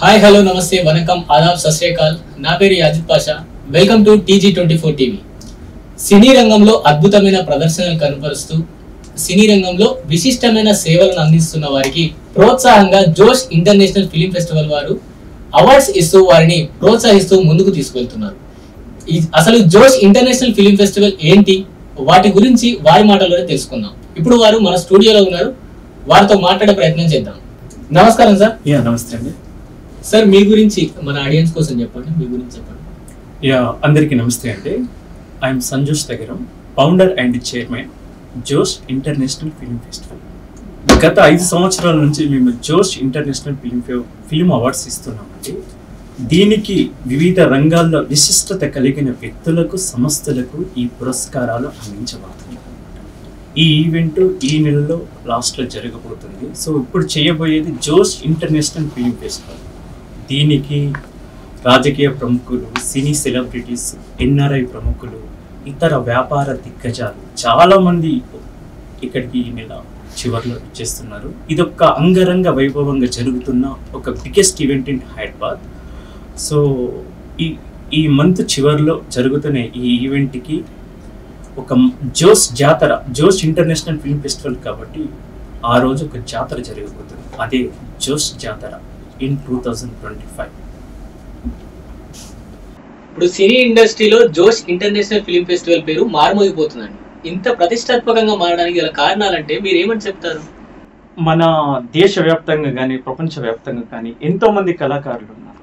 Hi hello నమస్తే వనకం ఆదాబ్ సత్ శ్రీ అకాల్. నా పేరు Yazid Pasha. Welcome to TG24 TV. సినీ రంగంలో అద్భుతమైన ప్రదర్శనలు కనపరుస్తూ సినీ రంగంలో విశిష్టమైన సేవలను అందిస్తున్న వారికి ప్రోత్సాహంగా జోష్ ఇంటర్నేషనల్ ఫిలిం ఫెస్టివల్ వారు అవార్డ్స్ ఇస్తూ వారిని ప్రోత్సహిస్తూ ముందుకు తీసుకెళ్తున్నారు. అసలు జోష్ ఇంటర్నేషనల్ ఫిలిం ఫెస్టివల్ ఏంటి, వాటి గురించి వారి మాటల్లోనే తెలుసుకుందాం. ఇప్పుడు వారు మన స్టూడియోలో ఉన్నారు, వారితో మాట్లాడే ప్రయత్నం చేద్దాం. నమస్కారం సార్. నమస్తే అండి సార్. మీ గురించి మన ఆడియన్స్ కోసం చెప్పండి, మీ గురించి చెప్పండి. అందరికీ నమస్తే అండి. I'm Sanjosh Tagiram, founder and chairman Josh international film festival. గత 5 సంవత్సరాల నుంచి మేము జోష్ ఇంటర్నేషనల్ ఫిలిం అవార్డ్స్ ఇస్తున్నామండి. దీనికి వివిధ రంగాల్లో విశిష్టత కలిగిన వ్యక్తులకు, సంస్థలకు ఈ పురస్కారాలు అందించబడుతున్నాయి. ఈ ఈవెంట్ ఈ నెలలో లాస్ట్లో జరగబోతుంది. సో ఇప్పుడు చేయబోయేది జోష్ ఇంటర్నేషనల్ ఫిలిం ఫెస్టివల్. దీనికి రాజకీయ ప్రముఖులు, సినీ సెలబ్రిటీస్, NRI ప్రముఖులు, ఇతర వ్యాపార దిగ్గజాలు చాలామంది ఇక్కడికి ఈ నెల చివరిలో చేస్తున్నారు. ఇదొక అంగరంగ వైభవంగా జరుగుతున్న ఒక biggest event in Hyderabad. So ఈ మంత్ చివరిలో జరుగుతున్న ఈ ఈవెంట్కి ఒక జోష్ జాతర, జోష్ ఇంటర్నేషనల్ ఫిల్మ్ ఫెస్టివల్ కాబట్టి ఆ రోజు ఒక జాతర జరగబోతుంది. అదే జోష్ జాతర ఇన్ 2025. ఇప్పుడు సినీ ఇండస్ట్రీలో జోష్ ఇంటర్నేషనల్ ఫిలిం ఫెస్టివల్ పేరు మారుమోగిపోతుందండి. ఇంత ప్రతిష్టాత్మకంగా మారడానికి గల కారణాలంటే మీరు ఏమని చెప్తారు? మన దేశవ్యాప్తంగా కానీ ప్రపంచవ్యాప్తంగా కానీ ఎంతోమంది కళాకారులు ఉన్నారు.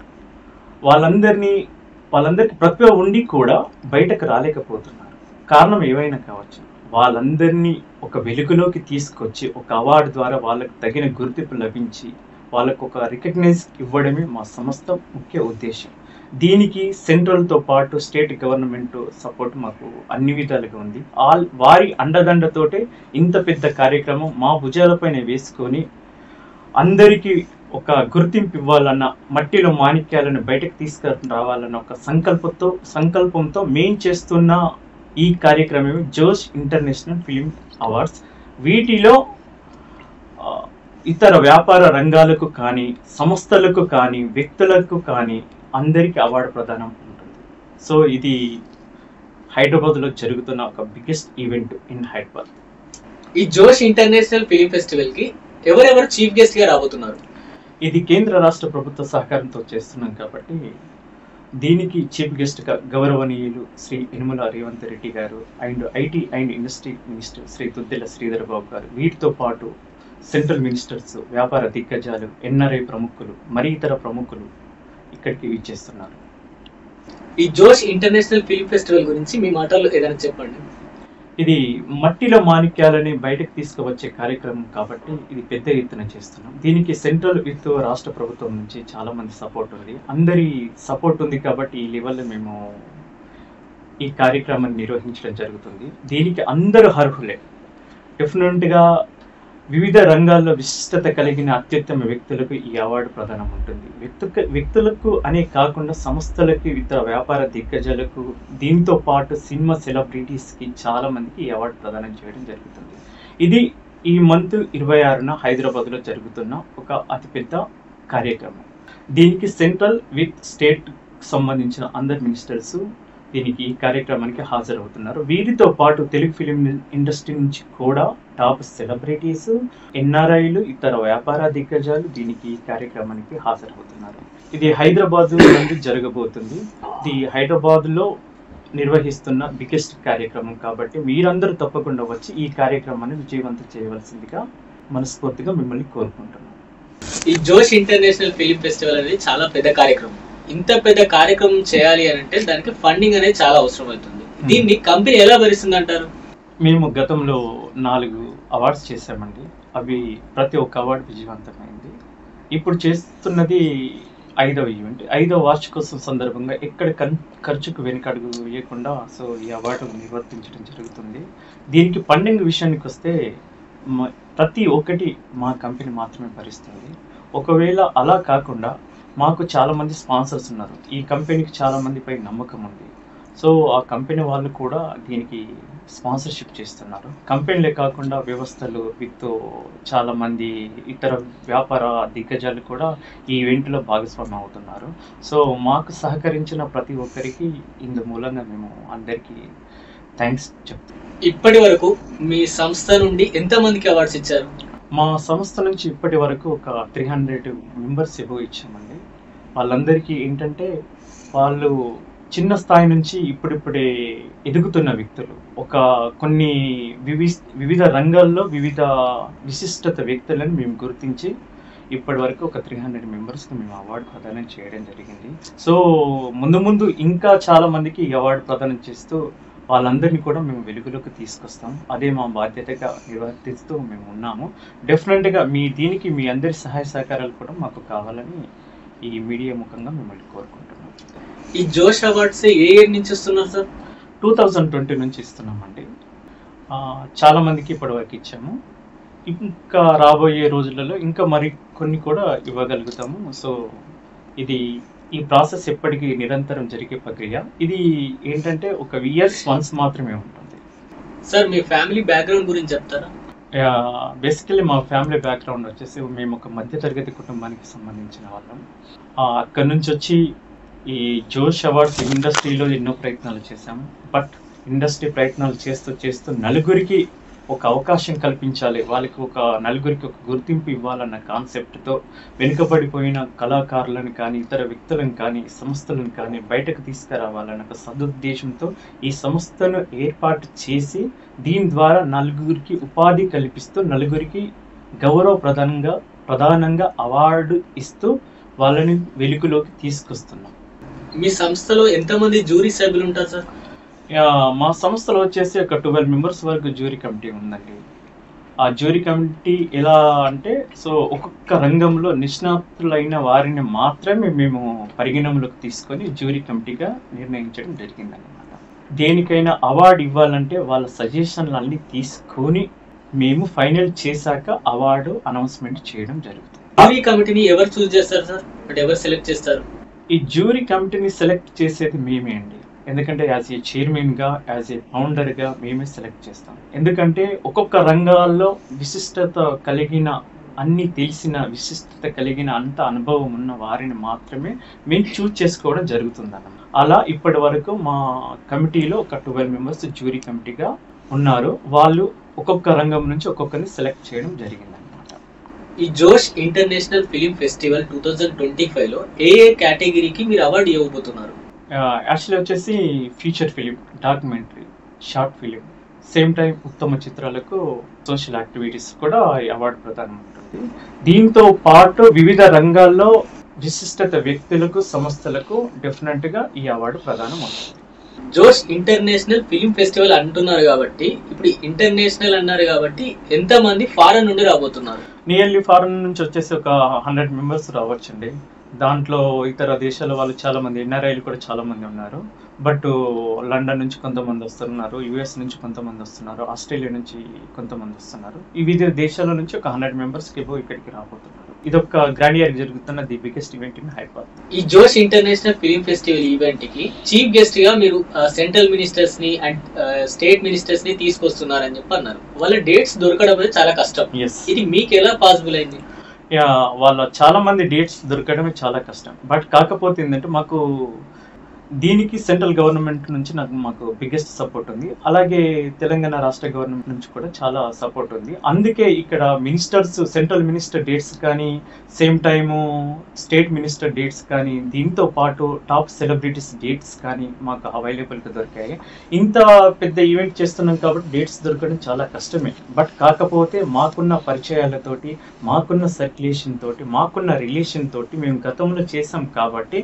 వాళ్ళందరికీ ప్రతిభ ఉండి కూడా బయటకు రాలేకపోతున్నారు. కారణం ఏవైనా కావచ్చు. వాళ్ళందరినీ ఒక వెలుగులోకి తీసుకొచ్చి ఒక అవార్డు ద్వారా వాళ్ళకు తగిన గుర్తింపు లభించి వాళ్ళకు ఒక రికగ్నైజ్ ఇవ్వడమే మా సంస్థ ముఖ్య ఉద్దేశం. దీనికి సెంట్రల్తో పాటు స్టేట్ గవర్నమెంట్ సపోర్ట్ మాకు అన్ని విధాలుగా ఉంది. వారి అండదండతోటే ఇంత పెద్ద కార్యక్రమం మా భుజాలపైన వేసుకొని అందరికీ ఒక గుర్తింపు ఇవ్వాలన్న, మట్టిలో మాణిక్యాలను బయటకు తీసుకుని రావాలన్న ఒక సంకల్పంతో మేం చేస్తున్న ఈ కార్యక్రమం జోష్ ఇంటర్నేషనల్ ఫిలిం అవార్డ్స్. వీటిలో ఇతర వ్యాపార రంగాలకు కానీ, సంస్థలకు కానీ, వ్యక్తులకు కానీ అందరికీ అవార్డు ప్రదానం ఉంటుంది. సో ఇది హైదరాబాద్లో జరుగుతున్న ఒక బిగ్గెస్ట్ ఈవెంట్ ఇన్ హైదరాబాద్. ఈ జోష్ ఇంటర్నేషనల్ ఫిలిం ఫెస్టివల్ కి ఎవరెవరు చీఫ్ గెస్ట్ గా రాబోతున్నారు? ఇది కేంద్ర రాష్ట్ర ప్రభుత్వ సహకారంతో చేస్తున్నాం కాబట్టి దీనికి చీఫ్ గెస్ట్గా గౌరవనీయులు శ్రీ యనమల రేవంత్ రెడ్డి గారు and IT and industry minister Shri Duddila Sridhar Babu గారు, వీటితో పాటు సెంట్రల్ మినిస్టర్స్, వ్యాపార దిగ్గజాలు, NRI ప్రముఖులు, మరి ఇతర ప్రముఖులు ఇక్కడికి విచ్చేస్తున్నారు. ఈ జోష్ ఇంటర్నేషనల్ ఫిలిం ఫెస్టివల్ గురించి మీ మాటల్లో ఏదైనా చెప్పండి. ఇది మట్టిలో మాణిక్యాలని బయటకు తీసుకువచ్చే కార్యక్రమం కాబట్టి ఇది పెద్ద ఎత్తున చేస్తున్నాం. దీనికి సెంట్రల్ విత్ రాష్ట్ర ప్రభుత్వం నుంచి చాలా మంది సపోర్ట్ ఉంది. అందరి సపోర్ట్ ఉంది కాబట్టి ఈ లెవెల్లో మేము ఈ కార్యక్రమాన్ని నిర్వహించడం జరుగుతుంది. దీనికి అందరూ అర్హులే. డెఫినెట్గా వివిధ రంగాల్లో విశిష్టత కలిగిన అత్యుత్తమ వ్యక్తులకు ఈ అవార్డు ప్రదానం ఉంటుంది. వ్యక్తులకు అనే కాకుండా సంస్థలకు, ఇతర వ్యాపార దిగ్గజాలకు, దీంతో పాటు సినిమా సెలబ్రిటీస్కి చాలా మందికి ఈ అవార్డు ప్రదానం చేయడం జరుగుతుంది. ఇది ఈ మంత్ 26న హైదరాబాద్లో జరుగుతున్న ఒక అతిపెద్ద కార్యక్రమం. దీనికి సెంట్రల్ విత్ స్టేట్ సంబంధించిన అందరు మినిస్టర్స్ దీనికి ఈ కార్యక్రమానికి హాజరవుతున్నారు. వీరితో పాటు తెలుగు ఫిలిం ఇండస్ట్రీ నుంచి కూడా టాప్ సెలబ్రిటీస్, NRIలు, ఇతర వ్యాపార దిగ్గజాలు దీనికి ఈ కార్యక్రమానికి హాజరవుతున్నారు. ఇది హైదరాబాద్ నుండి జరగబోతుంది. ఇది హైదరాబాద్లో నిర్వహిస్తున్న బిగ్గెస్ట్ కార్యక్రమం కాబట్టి మీరందరూ తప్పకుండా వచ్చి ఈ కార్యక్రమాన్ని విజయవంతం చేయవలసిందిగా మనస్ఫూర్తిగా మిమ్మల్ని కోరుకుంటున్నాను. ఈ జోష్ ఇంటర్నేషనల్ ఫిలిం ఫెస్టివల్ అనేది చాలా పెద్ద కార్యక్రమం. ఇంత పెద్ద కార్యక్రమం చేయాలి అని అంటే దానికి ఫండింగ్ అనేది చాలా అవసరం అవుతుంది. దీన్ని కంపెనీ ఎలా భరిస్తుంది అంటారు? మేము గతంలో 4 అవార్డ్స్ చేసామండి. అవి ప్రతి ఒక్క అవార్డు విజయవంతమైంది. ఇప్పుడు చేస్తున్నది 5వ ఈవెంట్. 5వ వార్షికోత్సవం సందర్భంగా ఎక్కడ ఖర్చుకు వెనుకడుగు వేయకుండా సో ఈ అవార్డు నిర్వర్తించడం జరుగుతుంది. దీనికి ఫండింగ్ విషయానికి వస్తే ప్రతి ఒక్కటి మా కంపెనీ మాత్రమే భరిస్తుంది. ఒకవేళ అలా కాకుండా మాకు చాలామంది స్పాన్సర్స్ ఉన్నారు. ఈ కంపెనీకి చాలామందిపై నమ్మకం ఉంది. సో ఆ కంపెనీ వాళ్ళు కూడా దీనికి స్పాన్సర్షిప్ చేస్తున్నారు. కంపెనీలే కాకుండా వ్యవస్థలు విత్ చాలామంది ఇతర వ్యాపార దిగ్గజాలు కూడా ఈ ఈవెంట్లో భాగస్వామ్యం అవుతున్నారు. సో మాకు సహకరించిన ప్రతి ఒక్కరికి ఇందు మూలంగా మేము అందరికీ థ్యాంక్స్ చెప్తాం. ఇప్పటి వరకు మీ సంస్థ నుండి ఎంతమందికి అవార్డ్స్ ఇచ్చారు? మా సంస్థ నుంచి ఇప్పటి వరకు ఒక 300 మెంబర్స్ ఇచ్చామండి. వాళ్ళందరికీ ఏంటంటే వాళ్ళు చిన్న స్థాయి నుంచి ఇప్పుడిప్పుడే ఎదుగుతున్న వ్యక్తులు, ఒక కొన్ని వివిధ రంగాల్లో వివిధ విశిష్టత వ్యక్తులను మేము గుర్తించి ఇప్పటి వరకు ఒక 300 మెంబర్స్కి మేము అవార్డు ప్రదానం చేయడం జరిగింది. సో ముందు ఇంకా చాలా మందికి ఈ అవార్డు ప్రదానం చేస్తూ వాళ్ళందరినీ కూడా మేము వెలుగులోకి తీసుకొస్తాం. అదే మా బాధ్యతగా నిర్వర్తిస్తూ మేము ఉన్నాము. డెఫినెట్గా దీనికి మీ అందరి సహాయ సహకారాలు కూడా మాకు కావాలని ఈ మీడియా ముఖంగా మిమ్మల్ని కోరుకుంటున్నాం. ఈ జోష్ అవార్డ్స్ ఏ ఇయర్ నుంచి ఇస్తున్నారు సార్? 2020 నుంచి ఇస్తున్నామండి. చాలా మందికి ఇప్పటివరకు ఇచ్చాము. ఇంకా రాబోయే రోజులలో ఇంకా మరి కొన్ని కూడా ఇవ్వగలుగుతాము. సో ఈ ప్రాసెస్ ఎప్పటికీ నిరంతరం జరిగే ప్రక్రియ. ఇది ఏంటంటే ఒక ఇయర్స్ వన్స్ మాత్రమే ఉంటుంది. సార్ మీ ఫ్యామిలీ బ్యాక్గ్రౌండ్ గురించి చెప్తారా? బేసికల్లీ మా ఫ్యామిలీ బ్యాక్గ్రౌండ్ వచ్చేసి మేము ఒక మధ్యతరగతి కుటుంబానికి సంబంధించిన వాళ్ళం. అక్కడి నుంచి వచ్చి ఈ జోష్ అవార్డ్స్ ఇండస్ట్రీలో ఎన్నో ప్రయత్నాలు చేశాము. బట్ ఇండస్ట్రీ ప్రయత్నాలు చేస్తూ నలుగురికి ఒక అవకాశం కల్పించాలి, వాళ్ళకి నలుగురికి ఒక గుర్తింపు ఇవ్వాలన్న కాన్సెప్ట్తో వెనుకబడిపోయిన కళాకారులను కానీ ఇతర వ్యక్తులను కానీ సంస్థలను కానీ బయటకు తీసుకురావాలన్న ఒక సదుద్దేశంతో ఈ సంస్థను ఏర్పాటు చేసి దీని ద్వారా నలుగురికి ఉపాధి కల్పిస్తూ నలుగురికి ప్రధానంగా అవార్డు ఇస్తూ వాళ్ళని వెలుగులోకి తీసుకొస్తున్నాం. మీ సంస్థలో ఎంతమంది జ్యూరీ సభ్యులు ఉంటారు సార్? మా సంస్థలో వచ్చేసి ఒక 12 మెంబర్స్ వరకు జ్యూరీ కమిటీ ఉందండి. ఆ జ్యూరీ కమిటీ ఎలా అంటే ఒక్కొక్క రంగంలో నిష్ణాతులైన వారిని మాత్రమే మేము పరిగణనలోకి తీసుకొని జ్యూరీ కమిటీగా నిర్ణయించడం జరిగిందన్నమాట. దేనికైనా అవార్డు ఇవ్వాలంటే వాళ్ళ సజెషన్లు అన్నీ తీసుకొని మేము ఫైనల్ చేశాక అవార్డు అనౌన్స్మెంట్ చేయడం జరుగుతుంది. జ్యూరీ కమిటీని ఎవరు చూస్ చేస్తారు సార్? అంటే ఎవరు సెలెక్ట్ చేస్తారు? ఈ జ్యూరీ కమిటీని సెలెక్ట్ చేసేది మేమే అండి. ఎందుకంటే యాజ్ ఏ చైర్మన్గా యాజ్ ఏ ఫౌండర్గా మేమే సెలెక్ట్ చేస్తాం. ఎందుకంటే ఒక్కొక్క రంగాల్లో విశిష్టత కలిగిన విశిష్టత కలిగిన అంత అనుభవం ఉన్న వారిని మాత్రమే మేము చూస్ చేసుకోవడం జరుగుతుందన్నమాట. అలా ఇప్పటి వరకు మా కమిటీలో ఒక 12 మెంబర్స్ జ్యూరీ కమిటీగా ఉన్నారు. వాళ్ళు ఒక్కొక్క రంగం నుంచి ఒక్కొక్కరిని సెలెక్ట్ చేయడం జరిగిందన్నమాట. ఈ జోష్ ఇంటర్నేషనల్ ఫిలిం ఫెస్టివల్ 2025లో ఏ కేటగిరీకి మీరు అవార్డు ఇవ్వబోతున్నారు? యాక్చువల్లీ వచ్చేసి feature film, documentary, short film, same time ఉత్తమ చిత్రాలకు సోషల్ యాక్టివిటీస్ కూడా ఈ అవార్డు ప్రదానం ఉంటుంది. దీంతో పాటు వివిధ రంగాల్లో విశిష్టత వ్యక్తులకు సంస్థలకు డెఫినెట్గా ఈ అవార్డు ప్రదానం అవుతుంది. జోష్ ఇంటర్నేషనల్ ఫిలిం ఫెస్టివల్ అంటున్నారు కాబట్టి, ఇప్పుడు ఇంటర్నేషనల్ అన్నారు కాబట్టి ఎంతమంది ఫారెన్ నుండి రాబోతున్నారు? నియర్లీ ఫారెన్ నుంచి వచ్చేసి ఒక 100 మెంబర్స్ రావచ్చండి. దాంట్లో ఇతర దేశాల వాళ్ళు చాలామంది ఎన్ఆర్ఐలు కూడా చాలామంది ఉన్నారు. బట్ లండన్ నుంచి కొంతమంది వస్తున్నారు, యుఎస్ నుంచి కొంతమంది వస్తున్నారు, ఆస్ట్రేలియా నుంచి కొంతమంది వస్తున్నారు. వివిధ దేశాల నుంచి ఒక 100 మెంబర్స్కి ఇక్కడికి రాబోతున్నారు. ఇదొక గ్రాండ్ ఇయర్ జరుగుతున్న the biggest event in Hyderabad. ఈ జోష్ ఇంటర్నేషనల్ ఫిలిం ఫెస్టివల్ ఈవెంట్ కి చీఫ్ గెస్ట్ గా మీరు సెంట్రల్ మినిస్టర్స్ ని అండ్ స్టేట్ మినిస్టర్స్ ని తీసుకొస్తున్నారని చెప్పి అన్నారు. వాళ్ళ డేట్స్ దొరకడం చాలా కష్టం. ఇది మీకు ఎలా పాసిబుల్ అయింది? వాళ్ళ చాలా మంది డేట్స్ దొరకడమే చాలా కష్టం. బట్ కాకపోతే ఏంటంటే మాకు దీనికి సెంట్రల్ గవర్నమెంట్ నుంచి మాకు బిగ్గెస్ట్ సపోర్ట్ ఉంది. అలాగే తెలంగాణ రాష్ట్ర గవర్నమెంట్ నుంచి కూడా చాలా సపోర్ట్ ఉంది. అందుకే ఇక్కడ మినిస్టర్స్, సెంట్రల్ మినిస్టర్ డేట్స్ కానీ same time state minister dates కానీ దీంతో పాటు టాప్ సెలబ్రిటీస్ డేట్స్ కానీ మాకు అవైలబుల్గా దొరికాయి. ఇంత పెద్ద ఈవెంట్ చేస్తున్నాం కాబట్టి డేట్స్ దొరకడం చాలా కష్టమే. బట్ కాకపోతే మాకున్న పరిచయాలతోటి, మాకున్న సర్క్యులేషన్ తోటి, మాకున్న రిలేషన్ తోటి మేము గతంలో చేసాం కాబట్టి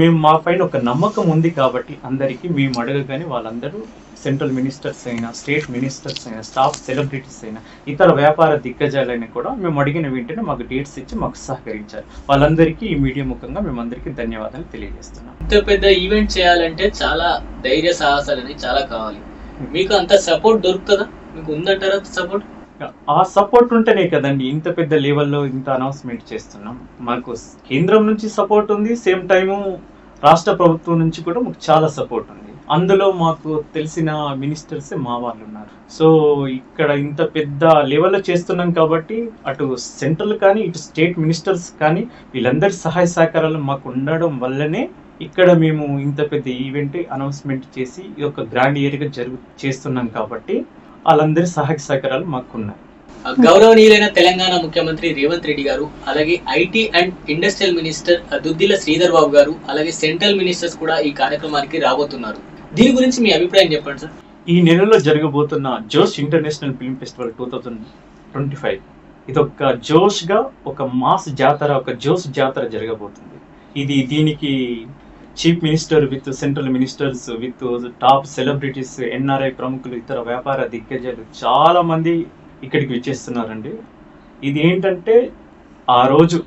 మేము మా పైన ఒక నమ్మకం ఉంది కాబట్టి అందరికీ మేము అడగగానే వాళ్ళందరూ సెంట్రల్ మినిస్టర్స్ అయినా, స్టేట్ మినిస్టర్స్ అయినా, స్టాఫ్ సెలబ్రిటీస్ అయినా, ఇతర వ్యాపార దిగ్గజాలైనా కూడా మేము అడిగిన వెంటనే మాకు డేట్స్ ఇచ్చి మాకు సహకరించారు. వాళ్ళందరికీ ఈ మీడియా ముఖంగా మేమందరికీ ధన్యవాదాలు తెలియజేస్తున్నాం. ఇంత పెద్ద ఈవెంట్ చేయాలంటే చాలా ధైర్య సాహసాలని చాలా కావాలి. మీకు అంత సపోర్ట్ దొరుకుతుందా? మీకు ఉందంటారా సపోర్ట్? ఆ సపోర్ట్ ఉంటేనే కదండి ఇంత పెద్ద లెవెల్లో ఇంత అనౌన్స్మెంట్ చేస్తున్నాం. మాకు కేంద్రం నుంచి సపోర్ట్ ఉంది, సేమ్ టైము రాష్ట్ర ప్రభుత్వం నుంచి కూడా మాకు చాలా సపోర్ట్ ఉంది. అందులో మాకు తెలిసిన మినిస్టర్స్ మా వాళ్ళు ఉన్నారు. సో ఇక్కడ ఇంత పెద్ద లెవెల్లో చేస్తున్నాం కాబట్టి అటు సెంట్రల్ కానీ ఇటు స్టేట్ మినిస్టర్స్ కానీ వీళ్ళందరి సహాయ సహకారాలు మాకు ఉండడం వల్లనే ఇక్కడ మేము ఇంత పెద్ద ఈవెంట్ అనౌన్స్మెంట్ చేసి ఇది ఒక గ్రాండ్ ఇయర్గా చేస్తున్నాం కాబట్టి వాళ్ళందరి సహాయ సహకారాలు మాకు ఉన్నాయి. గౌరవనీయులైన తెలంగాణ ముఖ్యమంత్రి రేవంత్ రెడ్డి గారు, అలాగే IT and industrial minister Duddila Sridhar Babu గారు, అలాగే సెంట్రల్ మినిస్టర్స్ కూడా ఈ కార్యక్రమానికి రాబోతున్నారు. దీని గురించి మీ అభిప్రాయం చెప్పండి సార్. ఈ నెలలో జరగబోతున్న జోష్ ఇంటర్నేషనల్ ఫిల్మ్ ఫెస్టివల్ 2025 ఇదొక జోష్గా ఒక మాస్ జాతర, ఒక జోష్ జాతర జరగబోతుంది. దీనికి chief minister with central ministers with top celebrities, NRI ప్రముఖులు, ఇతర వ్యాపార దిగ్గజాలు చాలా మంది ఇక్కడికి విచ్చేస్తున్నారండి. ఇది ఏంటంటే ఆ రోజు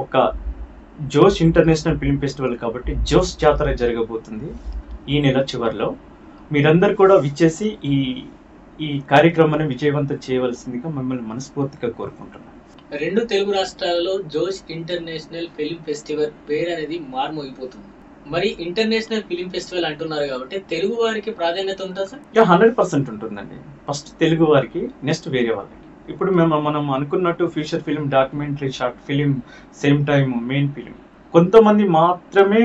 ఒక జోష్ ఇంటర్నేషనల్ ఫిల్మ్ ఫెస్టివల్ కాబట్టి జోష్ జాతర జరగబోతుంది ఈ నెల చివరిలో. మీరందరూ కూడా విచ్చేసి ఈ కార్యక్రమాన్ని విజయవంతం చేయవలసిందిగా మిమ్మల్ని మనస్ఫూర్తిగా కోరుకుంటున్నాను. 2 తెలుగు రాష్ట్రాలలో జోష్ ఇంటర్నేషనల్ ఫిల్మ్ ఫెస్టివల్ పేరు అనేది మారుమోగిపోతుంది. మరి ఇంటర్నేషనల్ ఫిల్మ్ ఫెస్టివల్ అంటున్నారు కాబట్టి తెలుగు వారికి ప్రాధాన్యత ఉంటుందా సార్? 100% ఉంటుందండి. ఫస్ట్ తెలుగు వారికి, నెక్స్ట్ వేరే వాళ్ళకి. ఇప్పుడు మనం అనుకున్నట్టు future film, documentary, short film, same time main film, కొంతమంది మాత్రమే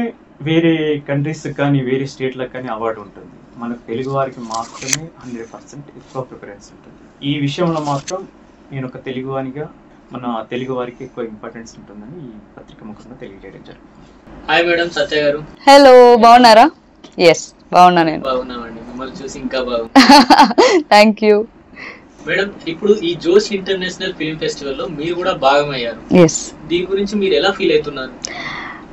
వేరే కంట్రీస్ కానీ వేరే స్టేట్లకు కానీ అవార్డు ఉంటుంది. మనకు తెలుగు వారికి మాత్రమే 100% ఎక్కువ ప్రిఫరెన్స్ ఉంటుంది. ఈ విషయంలో మాత్రం నేను ఒక తెలుగువానిగా మన తెలుగు వారికి ఎక్కువ ఇంపార్టెన్స్ ఉంటుందని ఈ పత్రిక ముఖంగా తెలియజేయడం జరుగుతుంది. హాయ్ మేడం, సత్య గారు. హలో, బాగున్నారా? ఎస్, బాగున్నా. నేను బాగున్నామండి, మిమ్మల్ని చూసి ఇంకా బాగుంది. Thank you madam. ఇప్పుడు ఈ జోష్ ఇంటర్నేషనల్ ఫిల్మ్ ఫెస్టివల్ లో మీరు కూడా భాగమయ్యారు. ఎస్, దీని గురించి మీరు ఎలా ఫీల్ అవుతున్నారు?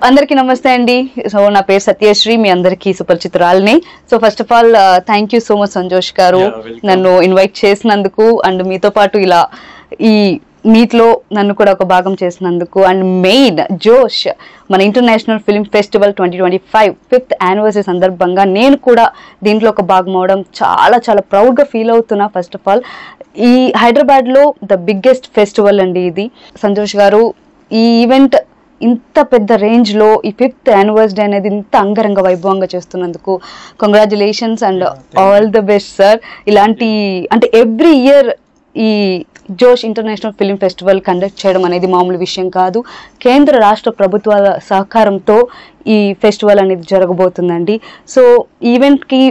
అందరికీ నమస్తే అండి. సో నా పేరు సత్యశ్రీ, మీ అందరికీ సుపరిచితురాలని. So first of all thank you so much Sanjosh గారు, నన్ను ఇన్వైట్ చేసినందుకు అండ్ మీతో పాటు ఇలా ఈ మీట్లో నన్ను కూడా ఒక భాగం చేసినందుకు. అండ్ మెయిన్ జోష్ మన international film festival 2025 5th anniversary సందర్భంగా నేను కూడా దీంట్లో ఒక భాగం అవడం చాలా చాలా ప్రౌడ్గా ఫీల్ అవుతున్నా. ఫస్ట్ ఆఫ్ ఆల్ ఈ హైదరాబాద్లో ద బిగ్గెస్ట్ ఫెస్టివల్ అండి ఇది. సంజోష్ గారు, ఈ ఈవెంట్ ఇంత పెద్ద రేంజ్లో ఈ 5th యానివర్సరీ అనేది ఇంత అంగరంగ వైభవంగా చేస్తున్నందుకు congratulations and all the best sir. ఇలాంటి అంటే ఎవ్రీ ఇయర్ ఈ జోష్ ఇంటర్నేషనల్ ఫిల్మ్ ఫెస్టివల్ కండక్ట్ చేయడం అనేది మామూలు విషయం కాదు. కేంద్ర రాష్ట్ర ప్రభుత్వాల సహకారంతో ఈ ఫెస్టివల్ అనేది జరగబోతుందండి. సో ఈవెంట్కి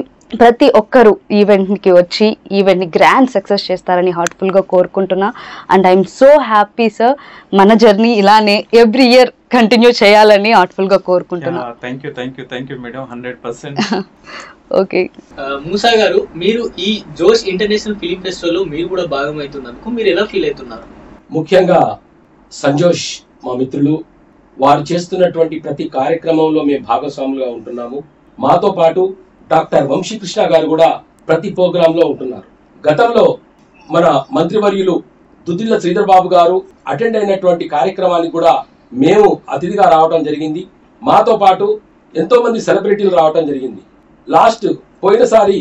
ప్రతి ఒక్కరు ఈవెంట్కి వచ్చి ఈవెంట్ని గ్రాండ్ సక్సెస్ చేస్తారని హార్ట్ఫుల్గా కోరుకుంటున్నా. And I'm so happy sir, మన జర్నీ ఇలానే ఎవ్రీ ఇయర్ కంటిన్యూ చేయాలని హార్ట్ఫుల్గా కోరుకుంటున్నా. Thank you madam, 100%. Okay, Musa గారు, మీరు ఈ జోష్ ఇంటర్నేషనల్ ఫిల్మ్ ఫెస్టివల్ లో మీరు కూడా భాగమవుతున్నందుకు మీరు ఎలా ఫీల్ అవుతున్నారు? ముఖ్యంగా సంజోష్ మా మిత్రులు, వారు చేస్తున్నటువంటి ప్రతి కార్యక్రమంలో మేము భాగస్వాములుగా ఉంటున్నాము. మాతో పాటు డాక్టర్ వంశీకృష్ణ గారు కూడా ప్రతి ప్రోగ్రామ్ లో ఉంటున్నారు. గతంలో మన మంత్రివర్యులు దుద్దిల శ్రీధర్ బాబు గారు అటెండ్ అయినటువంటి కార్యక్రమానికి కూడా మేము అతిథిగా రావడం జరిగింది. మాతో పాటు ఎంతో మంది సెలబ్రిటీలు రావడం జరిగింది. లాస్ట్ పోయినసారి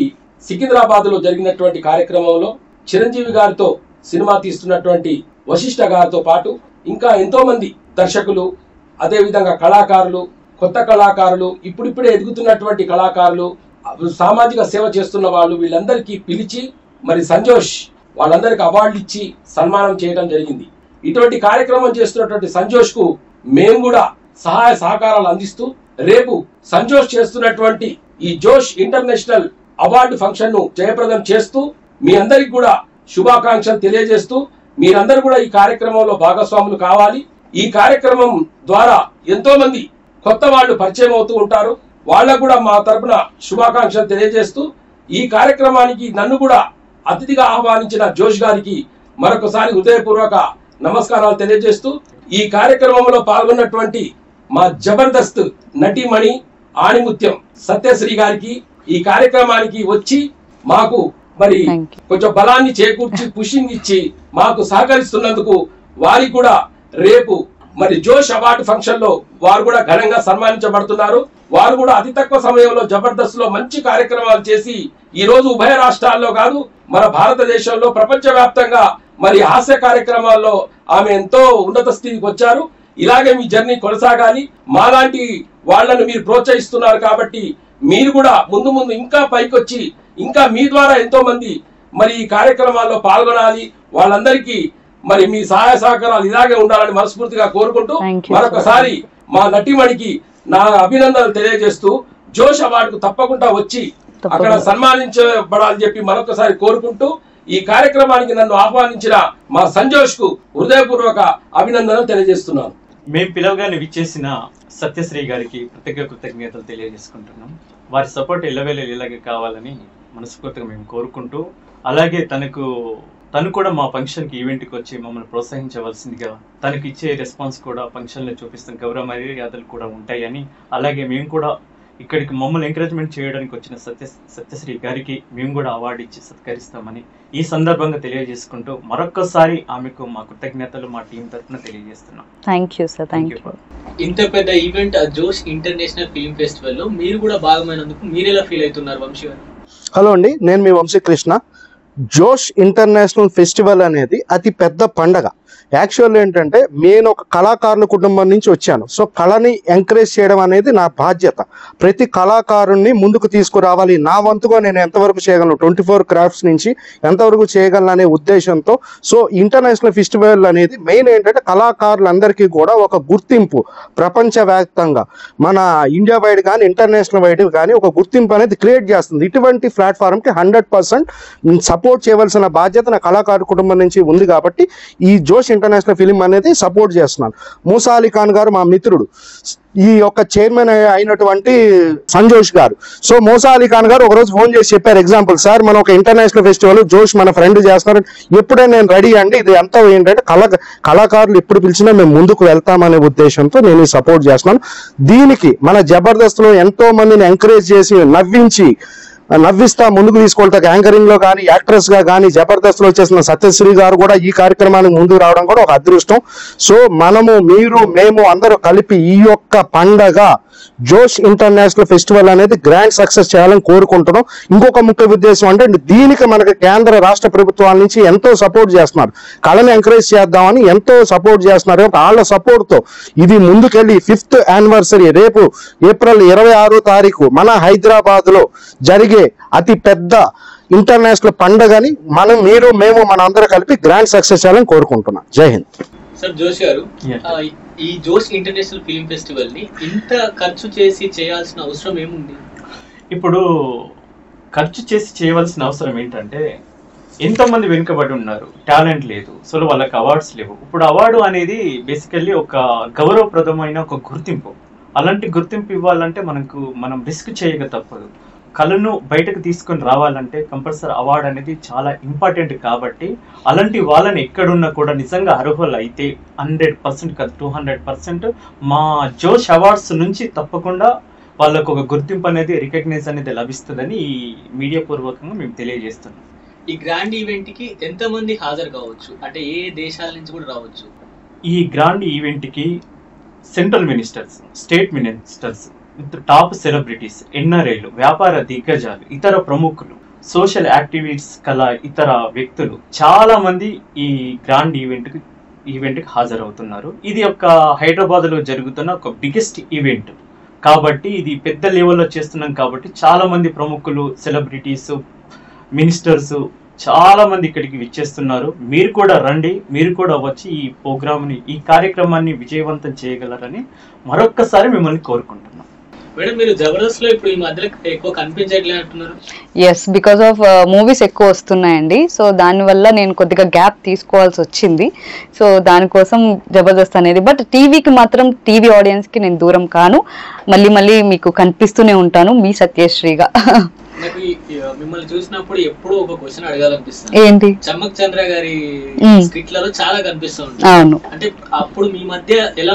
సికింద్రాబాద్ లో జరిగినటువంటి కార్యక్రమంలో చిరంజీవి గారితో సినిమా తీస్తున్నటువంటి వశిష్ఠ గారితో పాటు ఇంకా ఎంతో మంది దర్శకులు, అదే విధంగా కళాకారులు, కొత్త కళాకారులు, ఇప్పుడిప్పుడే ఎదుగుతున్నటువంటి కళాకారులు, సామాజిక సేవ చేస్తున్న వాళ్ళు, వీళ్ళందరికీ పిలిచి మరి సంజోష్ వాళ్ళందరికీ అవార్డులు ఇచ్చి సన్మానం చేయడం జరిగింది. ఇటువంటి కార్యక్రమం చేస్తున్నటువంటి సంజోష్ కు మేము కూడా సహాయ సహకారాలు అందిస్తూ రేపు సంజోష్ చేస్తున్నటువంటి ఈ జోష్ ఇంటర్నేషనల్ అవార్డు ఫంక్షన్ ను జయప్రదం చేస్తూ మీ అందరికి కూడా శుభాకాంక్షలు తెలియజేస్తూ మీరందరూ కూడా ఈ కార్యక్రమంలో భాగస్వాములు కావాలి. ఈ కార్యక్రమం ద్వారా ఎంతో మంది కొత్త వాళ్ళు పరిచయం అవుతూ ఉంటారు. వాళ్ళకు కూడా మా తరపున శుభాకాంక్షలు తెలియజేస్తూ ఈ కార్యక్రమానికి నన్ను కూడా అతిథిగా ఆహ్వానించిన జోష్ గారికి మరొకసారి హృదయపూర్వక నమస్కారాలు తెలియజేస్తూ ఈ కార్యక్రమంలో పాల్గొన్నటువంటి మా జబర్దస్త్ నటీమణి ఆణిముత్యం సత్యశ్రీ గారికి ఈ కార్యక్రమానికి వచ్చి మాకు మరి కొంచెం బలాన్ని చేకూర్చి పుషింగ్ ఇచ్చి మాకు సహకరిస్తున్నందుకు వారికి కూడా రేపు మరి జోష్ అవార్డు ఫంక్షన్ లో వారు కూడా ఘనంగా సన్మానించబడుతున్నారు. వారు కూడా అతి తక్కువ సమయంలో జబర్దస్త్ లో మంచి కార్యక్రమాలు చేసి ఈ రోజు ఉభయ రాష్ట్రాల్లో కాదు మన భారతదేశంలో ప్రపంచ వ్యాప్తంగా మరి హాస్య కార్యక్రమాల్లో ఆమె ఎంతో ఉన్నత స్థితికి వచ్చారు. ఇలాగే మీ జర్నీ కొనసాగాలి. మాలాంటి వాళ్లను మీరు ప్రోత్సహిస్తున్నారు కాబట్టి మీరు కూడా ముందు ముందు ఇంకా పైకొచ్చి ఇంకా మీ ద్వారా ఎంతో మంది మరి ఈ కార్యక్రమాల్లో పాల్గొనాలి, వాళ్ళందరికీ మరి మీ సహాయ సహకారాలు ఇలాగే ఉండాలని మనస్ఫూర్తిగా కోరుకుంటూ మరొకసారి మా నటిమణికి నా అభినందనలు తెలియజేస్తూ జోష్ అవార్డుకు తప్పకుండా వచ్చి అక్కడ సన్మానించబడాలని చెప్పి మరొకసారి కోరుకుంటూ ఈ కార్యక్రమానికి నన్ను ఆహ్వానించిన మా సంజోష్ కు హృదయపూర్వక అభినందనలు తెలియజేస్తున్నాను. మేము పిలవగానే విచ్చేసిన సత్యశ్రీ గారికి ప్రత్యేక కృతజ్ఞతలు తెలియజేసుకుంటున్నాం. వారి సపోర్ట్ ఎల్లవేళ ఇలాగే కావాలని మనస్ఫూర్తిగా మేము కోరుకుంటూ, అలాగే తను కూడా మా ఫంక్షన్కి ఈవెంట్కి వచ్చి మమ్మల్ని ప్రోత్సహించవలసిందిగా, తనకి ఇచ్చే రెస్పాన్స్ కూడా ఫంక్షన్లో చూపిస్తాం, గౌరవ మర్యాదలు కూడా ఉంటాయని, అలాగే మేము కూడా ఇక్కడికి మమ్మల్ని ఎంకరేజ్మెంట్ చేయడానికి వచ్చిన సత్యశ్రీ గారికి మేము కూడా అవార్డు ఇచ్చి సత్కరిస్తామని ఈ సందర్భంగా తెలియజేసుకుంటూ మరొక్కసారి ఆమెకు మా కృతజ్ఞతలు మా టీం తరఫున తెలియజేస్తున్నాం. Thank you sir. Thank you. ఇంత పెద్ద ఈవెంట్ జోష్ ఇంటర్నేషనల్ ఫిల్మ్ ఫెస్టివల్ లో మీరు కూడా భాగమైనందుకు మీరు ఎలా ఫీల్ అవుతున్నారు వంశీ గారు? హలో అండి, నేను మీ వంశీ కృష్ణ. జోష్ ఇంటర్నేషనల్ ఫెస్టివల్ అనేది అతి పెద్ద పండగ. యాక్చువల్ ఏంటంటే నేను ఒక కళాకారుల కుటుంబం నుంచి వచ్చాను. సో కళని ఎంకరేజ్ చేయడం అనేది నా బాధ్యత. ప్రతి కళాకారుణ్ణి ముందుకు తీసుకురావాలి. నా వంతుగా నేను ఎంతవరకు చేయగలను, 24 క్రాఫ్ట్స్ నుంచి ఎంతవరకు చేయగలను అనే ఉద్దేశంతో సో ఇంటర్నేషనల్ ఫెస్టివల్ అనేది మెయిన్ ఏంటంటే కళాకారులందరికీ కూడా ఒక గుర్తింపు, ప్రపంచవ్యాప్తంగా మన ఇండియా వైడ్ కానీ ఇంటర్నేషనల్ వైడ్ కానీ ఒక గుర్తింపు అనేది క్రియేట్ చేస్తుంది. ఇటువంటి ప్లాట్ఫామ్కి 100% సపోర్ట్ చేయవలసిన బాధ్యత నా కళాకారు కుటుంబం నుంచి ఉంది. కాబట్టి ఈ జోష్ ఇంటర్నేషనల్ ఫిలిం అనేది సపోర్ట్ చేస్తున్నాను. మూసా అలీ ఖాన్ గారు మా మిత్రుడు, ఈ యొక్క చైర్మన్ అయినటువంటి సంజోష్ గారు. సో మూసా అలీ ఖాన్ గారు ఒకరోజు ఫోన్ చేసి చెప్పారు, ఎగ్జాంపుల్ సార్ మన ఒక ఇంటర్నేషనల్ ఫెస్టివల్ జోష్ మన ఫ్రెండ్ చేస్తున్నారు, ఎప్పుడే నేను రెడీ అండి, ఇది అంతా ఏంటంటే కళాకారులు ఎప్పుడు పిలిచినా మేము ముందుకు వెళ్తామనే ఉద్దేశంతో నేను సపోర్ట్ చేస్తున్నాను. దీనికి మన జబర్దస్త్లో ఎంతో మందిని ఎంకరేజ్ చేసి నవ్విస్తా ముందుకు తీసుకెళ్తా, యాంకరింగ్ లో కానీ యాక్ట్రెస్ గా కానీ జబర్దస్త్ లో వచ్చేసిన సత్యశ్రీ గారు కూడా ఈ కార్యక్రమానికి ముందుకు రావడం కూడా ఒక అదృష్టం. సో మేము అందరూ కలిపి ఈ యొక్క పండగ జోష్ ఇంటర్నేషనల్ ఫెస్టివల్ అనేది గ్రాండ్ సక్సెస్ చేయాలని కోరుకుంటున్నాం. ఇంకొక ముఖ్య ఉద్దేశం అంటే దీనికి మనకి కేంద్ర రాష్ట్ర ప్రభుత్వాల నుంచి ఎంతో సపోర్ట్ చేస్తున్నారు. కళని ఎంకరేజ్ చేద్దామని ఎంతో సపోర్ట్ చేస్తున్నారు. వాళ్ళ సపోర్ట్ తో ఇది ముందుకెళ్ళి 5th యానివర్సరీ రేపు ఏప్రిల్ 26వ తారీఖు మన హైదరాబాద్ లో జరిగే అతి పెద్ద ఇంటర్నేషనల్ పండుగని మేము అందరూ కలిపి గ్రాండ్ సక్సెస్ చేయాలని కోరుకుంటున్నాం. జై హింద్. సార్ జోష్ గారు, ఈ జోష్ ఇంటర్నేషనల్ ఫిల్మ్ ఫెస్టివల్ ని ఇంత ఖర్చు చేసి చేయాల్సిన అవసరం ఏముంది? ఇప్పుడు ఖర్చు చేసి చేయవలసిన అవసరం ఏంటంటే ఎంతోమంది వెనుకబడి ఉన్నారు, టాలెంట్ లేదు, సో వాళ్ళకి అవార్డ్స్ లేవు. ఇప్పుడు అవార్డు అనేది బేసికల్లీ ఒక గౌరవప్రదమైన ఒక గుర్తింపు. అలాంటి గుర్తింపు ఇవ్వాలంటే మనం రిస్క్ చేయక తప్పదు. కళను బయటకు తీసుకొని రావాలంటే కంపల్సరీ అవార్డు అనేది చాలా ఇంపార్టెంట్. కాబట్టి అలాంటి వాళ్ళని ఎక్కడున్నా కూడా నిజంగా అర్హులు అయితే 100% కాదు 200% మా జోష్ అవార్డ్స్ నుంచి తప్పకుండా వాళ్ళకు ఒక గుర్తింపు అనేది రికగ్నైజ్ అనేది లభిస్తుందని ఈ మీడియా పూర్వకంగా మేము తెలియజేస్తున్నాం. ఈ గ్రాండ్ ఈవెంట్ కి ఎంతమంది హాజరు కావచ్చు, అంటే ఏ దేశాల నుంచి కూడా రావచ్చు? ఈ గ్రాండ్ ఈవెంట్ కి central ministers, state ministers, top celebrities, ఎన్ఆర్ఐలు, వ్యాపార దిగ్గజాలు, ఇతర ప్రముఖులు, సోషల్ యాక్టివిటీస్ కల ఇతర వ్యక్తులు చాలా మంది ఈ గ్రాండ్ ఈవెంట్కి హాజరవుతున్నారు. ఇది ఒక హైదరాబాద్లో జరుగుతున్న ఒక బిగ్గెస్ట్ ఈవెంట్ కాబట్టి ఇది పెద్ద లెవెల్లో చేస్తున్నాం. కాబట్టి చాలా మంది ప్రముఖులు, సెలబ్రిటీస్, మినిస్టర్స్ చాలా మంది ఇక్కడికి విచ్చేస్తున్నారు. మీరు కూడా రండి, మీరు కూడా వచ్చి ఈ కార్యక్రమాన్ని విజయవంతం చేయగలరని మరొక్కసారి మిమ్మల్ని కోరుకుంటున్నాం. మేడం, మీరు జబర్దస్త్ లో ఇప్పుడు ఈ మధ్యలో ఎక్కువ కనిపించట్లే అంటున్నారు. ఎస్, బికాస్ ఆఫ్ మూవీస్ ఎక్కువ వస్తున్నాయండి. సో దానివల్ల నేను కొద్దిగా గ్యాప్ తీసుకోవాల్సి వచ్చింది. సో దానికోసం జబర్దస్త్ అనేది, బట్ టీవీకి మాత్రం టీవీ ఆడియన్స్ కి నేను దూరం కాను. మళ్ళీ మీకు కనిపిస్తూనే ఉంటాను మీ సత్యశ్రీగా. నాకు మిమ్మల్ని చూసినప్పుడు ఎప్పుడూ ఒక క్వశ్చన్ అడగాలనిపిస్తుంది. ఏంటి? చమ్మక్ చంద్ర గారి స్క్రిప్ట్లలో చాలా కనిపిస్తూ ఉంటుంది. అవును, అంటే అప్పుడు మీ మధ్య ఎలా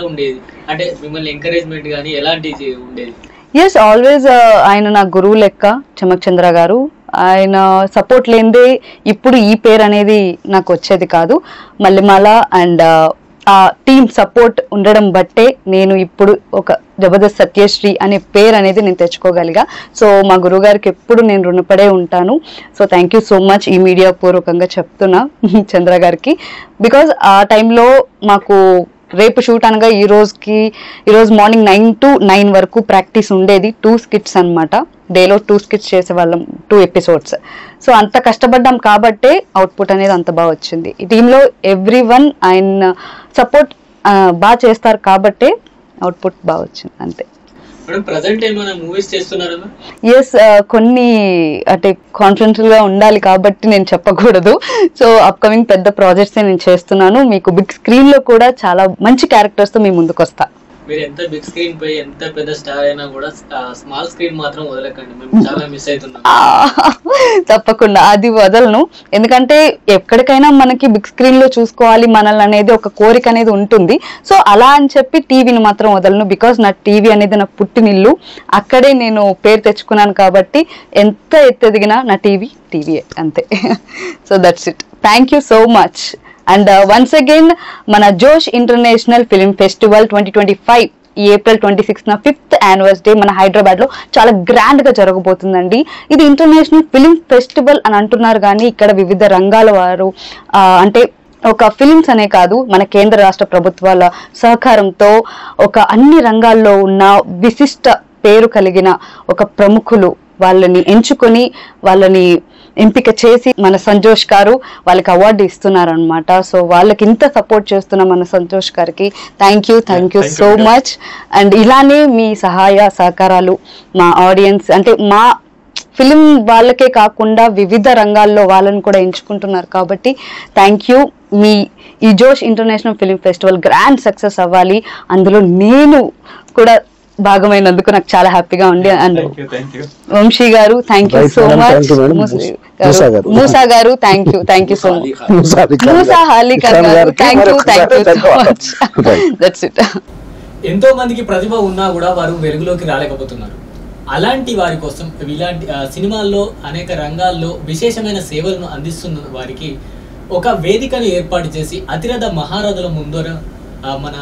ఉండేది? అంటే మిమ్మల్ని ఎంకరేజ్మెంట్ గానీ ఎలాంటిది ఉండేది? ఎస్, ఆల్వేస్ ఆయన నా గురువు లెక్క చమ్మక్ చంద్ర గారు. ఆయన సపోర్ట్ లేనిదే ఇప్పుడు ఈ పేరు అనేది నాకు వచ్చేది కాదు. మళ్ళీమాల అండ్ ఆ టీమ్ సపోర్ట్ ఉండడం బట్టే నేను ఇప్పుడు ఒక జబర్దస్త్ సత్యశ్రీ అనే పేరు అనేది నేను తెచ్చుకోగలిగా. సో మా గురువు గారికి ఎప్పుడు నేను రుణపడే ఉంటాను. So thank you so much ఈ మీడియా పూర్వకంగా చెప్తున్నా చంద్ర గారికి. బికాజ్ ఆ టైంలో మాకు రేపు షూట్ అనగా ఈరోజు మార్నింగ్ 9 to 9 వరకు ప్రాక్టీస్ ఉండేది. 2 skits అనమాట. డేలో 2 skits చేసేవాళ్ళం, 2 episodes. సో అంత కష్టపడ్డాం కాబట్టే అవుట్పుట్ అనేది అంత బాగా వచ్చింది. ఈ టీంలో ఎవ్రీవన్ ఆయన సపోర్ట్ బాగా చేస్తారు కాబట్టే అవుట్పుట్ బాగా వచ్చింది అంతే. ఎస్, కొన్ని అంటే కాన్ఫిడెన్షియల్ గా ఉండాలి కాబట్టి నేను చెప్పకూడదు. సో అప్కమింగ్ పెద్ద ప్రాజెక్ట్స్ నేను చేస్తున్నాను. మీకు బిగ్ స్క్రీన్ లో కూడా చాలా మంచి క్యారెక్టర్స్ తో మీ ముందుకు వస్తా. మీరు ఎంత బిగ్ స్క్రీన్ పై ఎంత పెద్ద స్టార్ అయినా కూడా స్మాల్ స్క్రీన్ మాత్రం వదలకండి, మేము చాలా మిస్ అవుతున్నాం. తప్పకుండా అది వదలను, ఎందుకంటే ఎక్కడికైనా మనకి బిగ్ స్క్రీన్ లో చూసుకోవాలి మనల్ని అనేది ఒక కోరిక అనేది ఉంటుంది. సో అలా అని చెప్పి టీవీని మాత్రం వదలను. బికాస్ నా టీవీ అనేది నా పుట్టినిల్లు, అక్కడే నేను పేరు తెచ్చుకున్నాను కాబట్టి ఎంత ఎత్తెదిగినా నా టీవీయే అంతే. So that's it. Thank you so much. And once again మన జోష్ ఇంటర్నేషనల్ ఫిల్మ్ ఫెస్టివల్ 2025 ఈ April 26న 5th anniversary మన హైదరాబాద్ లో చాలా గ్రాండ్ గా జరగబోతుందండి. ఇది ఇంటర్నేషనల్ ఫిల్మ్ ఫెస్టివల్ అని అంటున్నారు కానీ ఇక్కడ వివిధ రంగాల వారు అంటే ఒక ఫిలిమ్స్ అనే కాదు, మన కేంద్ర రాష్ట్ర ప్రభుత్వాల సహకారంతో ఒక అన్ని రంగాల్లో ఉన్న విశిష్ట పేరు కలిగిన ఒక ప్రముఖులు వాళ్ళని ఎంచుకొని వాళ్ళని ఎంపిక చేసి మన సంజోష్ గారు వాళ్ళకి అవార్డు ఇస్తున్నారు అనమాట. సో వాళ్ళకి ఇంత సపోర్ట్ చేస్తున్న మన సంజోష్ గారికి thank you so much. And ఇలానే మీ సహాయ సహకారాలు మా ఆడియన్స్ అంటే మా ఫిలిం వాళ్ళకే కాకుండా వివిధ రంగాల్లో వాళ్ళని కూడా ఎంచుకుంటున్నారు కాబట్టి థ్యాంక్ యూ. మీ ఈ జోష్ international film festival grand success అవ్వాలి, అందులో నేను కూడా భాగమైనందుకు నాకు చాలా హ్యాపీగా ఉంది. అండ్ వంశీ గారు thank you so much. Moosa గారు thank you so much. Moosa Halika గారు thank you so much. That's it. ఎంతో మందికి ప్రతిభ ఉన్నా కూడా వారు వెలుగులోకి రాలేకపోతున్నారు. అలాంటి వారి కోసం ఇలాంటి సినిమాల్లో అనేక రంగాల్లో విశేషమైన సేవలను అందిస్తున్న వారికి ఒక వేదికను ఏర్పాటు చేసి అతిరథ మహారథుల ముందర మన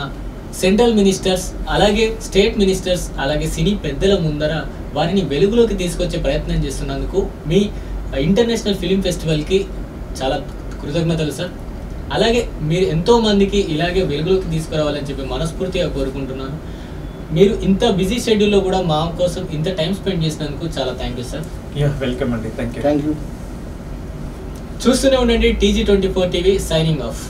సెంట్రల్ మినిస్టర్స్ అలాగే స్టేట్ మినిస్టర్స్ అలాగే సినీ పెద్దల ముందర వారిని వెలుగులోకి తీసుకొచ్చే ప్రయత్నం చేస్తున్నందుకు మీ ఇంటర్నేషనల్ ఫిలిం ఫెస్టివల్కి చాలా కృతజ్ఞతలు సార్. అలాగే మీరు ఎంతో మందికి ఇలాగే వెలుగులోకి తీసుకురావాలని చెప్పి మనస్ఫూర్తిగా కోరుకుంటున్నాను. మీరు ఇంత బిజీ షెడ్యూల్లో కూడా మా కోసం ఇంత టైం స్పెండ్ చేసినందుకు చాలా థ్యాంక్ యూ సార్. వెల్కమ్ అండి. Thank you. చూస్తూనే ఉండండి TG24 టీవీ. Signing off.